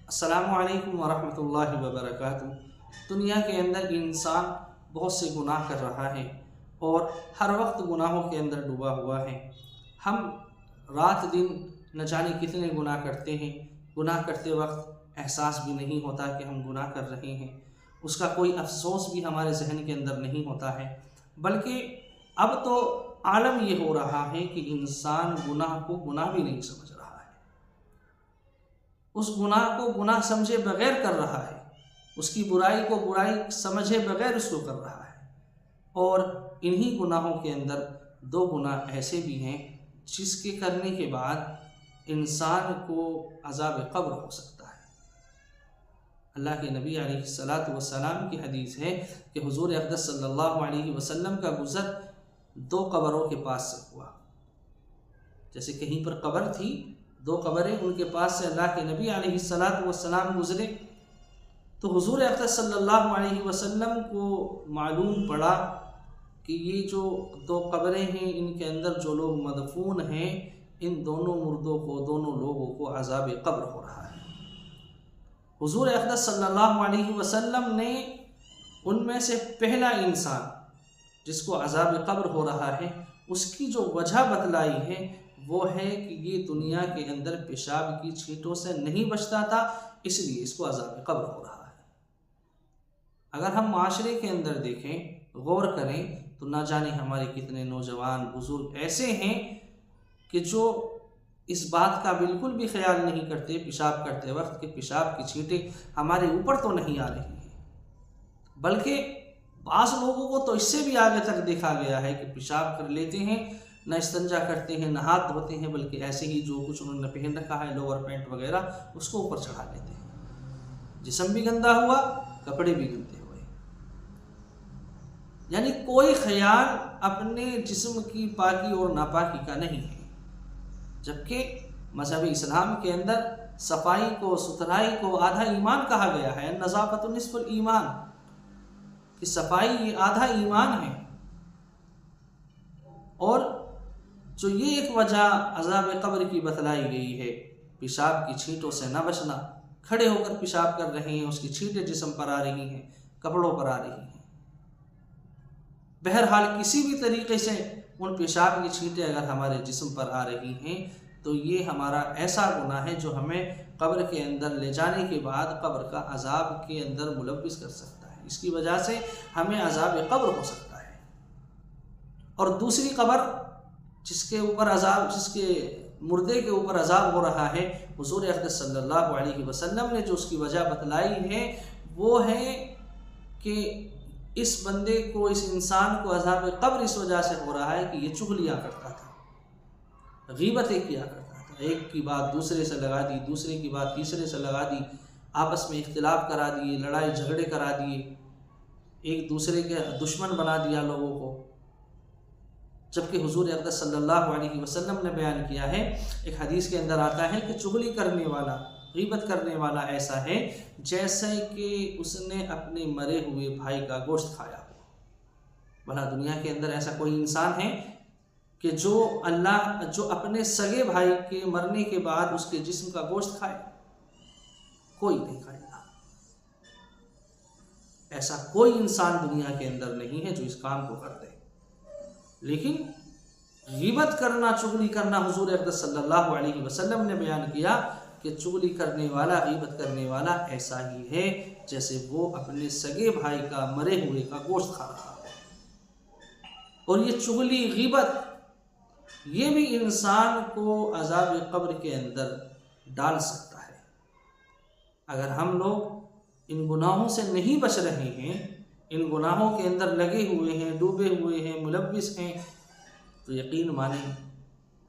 السلام علیکم ورحمۃ اللہ وبرکاتہ۔ دنیا کے اندر انسان بہت سے گناہ کر رہا ہے اور ہر وقت گناہوں کے اندر ڈوبا ہوا ہے۔ ہم رات دن نہ جانے کتنے گناہ کرتے ہیں۔ گناہ کرتے وقت احساس بھی نہیں ہوتا کہ ہم گناہ کر رہے ہیں، اس کا کوئی افسوس بھی ہمارے ذہن کے اندر نہیں ہوتا ہے، بلکہ اب تو عالم یہ ہو رہا ہے کہ انسان گناہ کو گناہ بھی نہیں سمجھ رہا ہے، اس گناہ کو گناہ سمجھے بغیر کر رہا ہے، اس کی برائی کو برائی سمجھے بغیر اس کو کر رہا ہے۔ اور انہی گناہوں کے اندر دو گناہ ایسے بھی ہیں جس کے کرنے کے بعد انسان کو عذاب قبر ہو سکتا ہے۔ اللہ کے نبی علیہ السلام کی حدیث ہے کہ حضور اقدس صلی اللہ علیہ وسلم کا گزر دو قبروں کے پاس سے ہوا۔ جیسے کہیں پر قبر تھی، دو قبریں، ان کے پاس سے اللہ کے نبی علیہ السلام گزرے تو حضور اقدس صلی اللہ علیہ وسلم کو معلوم پڑا کہ یہ جو دو قبریں ہیں، ان کے اندر جو لوگ مدفون ہیں، ان دونوں مردوں کو، دونوں لوگوں کو عذاب قبر ہو رہا ہے۔ حضور اقدس صلی اللہ علیہ وسلم نے ان میں سے پہلا انسان جس کو عذاب قبر ہو رہا ہے، اس کی جو وجہ بتلائی ہے وہ ہے کہ یہ دنیا کے اندر پیشاب کی چھینٹوں سے نہیں بچتا تھا، اس لیے اس کو عذاب قبر ہو رہا ہے۔ اگر ہم معاشرے کے اندر دیکھیں، غور کریں، تو نہ جانے ہمارے کتنے نوجوان بزرگ ایسے ہیں کہ جو اس بات کا بالکل بھی خیال نہیں کرتے پیشاب کرتے وقت کہ پیشاب کی چھینٹیں ہمارے اوپر تو نہیں آ رہی ہیں، بلکہ بعض لوگوں کو تو اس سے بھی آگے تک دیکھا گیا ہے کہ پیشاب کر لیتے ہیں، نہ استنجا کرتے ہیں، نہ ہاتھ دھوتے ہیں، بلکہ ایسے ہی جو کچھ انہوں نے پہن رکھا ہے، لوور پینٹ وغیرہ، اس کو اوپر چڑھا لیتے ہیں۔ جسم بھی گندا ہوا، کپڑے بھی گندے ہوئے، یعنی کوئی خیال اپنے جسم کی پاکی اور ناپاکی کا نہیں ہے، جبکہ مذہب اسلام کے اندر صفائی کو، ستھرائی کو آدھا ایمان کہا گیا ہے۔ نظافت نصف الایمان، کہ صفائی یہ آدھا ایمان ہے۔ اور جو یہ ایک وجہ عذاب قبر کی بتلائی گئی ہے، پیشاب کی چھینٹوں سے نہ بچنا، کھڑے ہو کر پیشاب کر رہے ہیں، اس کی چھینٹیں جسم پر آ رہی ہیں، کپڑوں پر آ رہی ہیں، بہرحال کسی بھی طریقے سے ان پیشاب کی چھینٹیں اگر ہمارے جسم پر آ رہی ہیں تو یہ ہمارا ایسا گناہ ہے جو ہمیں قبر کے اندر لے جانے کے بعد قبر کا عذاب کے اندر ملوث کر سکتا ہے، اس کی وجہ سے ہمیں عذاب قبر ہو سکتا ہے۔ اور دوسری قبر جس کے مردے کے اوپر عذاب ہو رہا ہے، حضور اقدس صلی اللہ علیہ وسلم نے جو اس کی وجہ بتلائی ہے وہ ہے کہ اس بندے کو، اس انسان کو عذاب قبر اس وجہ سے ہو رہا ہے کہ یہ چغلیاں کرتا تھا، غیبتیں کیا کرتا تھا، ایک کی بات دوسرے سے لگا دی، دوسرے کی بات تیسرے سے لگا دی، آپس میں اختلاف کرا دیے، لڑائی جھگڑے کرا دیے، ایک دوسرے کے دشمن بنا دیا لوگوں کو۔ جبکہ حضور اقدس صلی اللہ علیہ وسلم نے بیان کیا ہے، ایک حدیث کے اندر آتا ہے کہ چغلی کرنے والا، غیبت کرنے والا ایسا ہے جیسے کہ اس نے اپنے مرے ہوئے بھائی کا گوشت کھایا ہو۔ بھلا دنیا کے اندر ایسا کوئی انسان ہے کہ جو اپنے سگے بھائی کے مرنے کے بعد اس کے جسم کا گوشت کھائے؟ کوئی نہیں کھائے گا۔ ایسا کوئی انسان دنیا کے اندر نہیں ہے جو اس کام کو کر دے۔ لیکن غیبت کرنا، چغلی کرنا، حضور اقدس صلی اللہ علیہ وسلم نے بیان کیا کہ چغلی کرنے والا، غیبت کرنے والا ایسا ہی ہے جیسے وہ اپنے سگے بھائی کا، مرے ہوئے کا گوشت کھا رہا ہو۔ اور یہ چغلی، غیبت، یہ بھی انسان کو عذاب قبر کے اندر ڈال سکتا ہے۔ اگر ہم لوگ ان گناہوں سے نہیں بچ رہے ہیں، ان گناہوں کے اندر لگے ہوئے ہیں، ڈوبے ہوئے ہیں، ملوث ہیں، تو یقین مانیں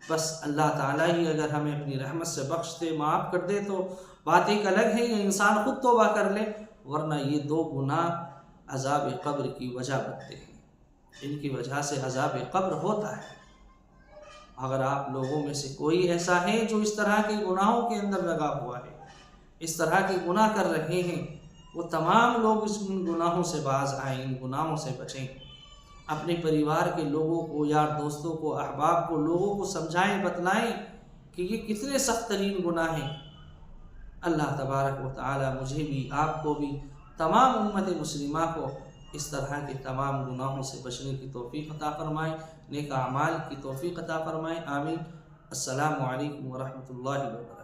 بس اللہ تعالیٰ ہی اگر ہمیں اپنی رحمت سے بخش دے، معاف کر دے، تو بات ایک الگ ہے، یہ انسان خود توبہ کر لے، ورنہ یہ دو گناہ عذاب قبر کی وجہ بنتے ہیں، ان کی وجہ سے عذاب قبر ہوتا ہے۔ اگر آپ لوگوں میں سے کوئی ایسا ہے جو اس طرح کے گناہوں کے اندر لگا ہوا ہے، اس طرح کے گناہ کر رہے ہیں، وہ تمام لوگ ان گناہوں سے باز آئیں، ان گناہوں سے بچیں، اپنے پریوار کے لوگوں کو، یار دوستوں کو، احباب کو، لوگوں کو سمجھائیں، بتلائیں کہ یہ کتنے سخت ترین گناہ ہیں، اللہ تبارک و تعالی مجھے بھی، آپ کو بھی، تمام امت مسلمہ کو اس طرح کے تمام گناہوں سے بچنے کی توفیق عطا فرمائے، نیک اعمال کی توفیق عطا فرمائے، آمین۔ السلام علیکم ورحمۃ اللہ وبرکاتہ۔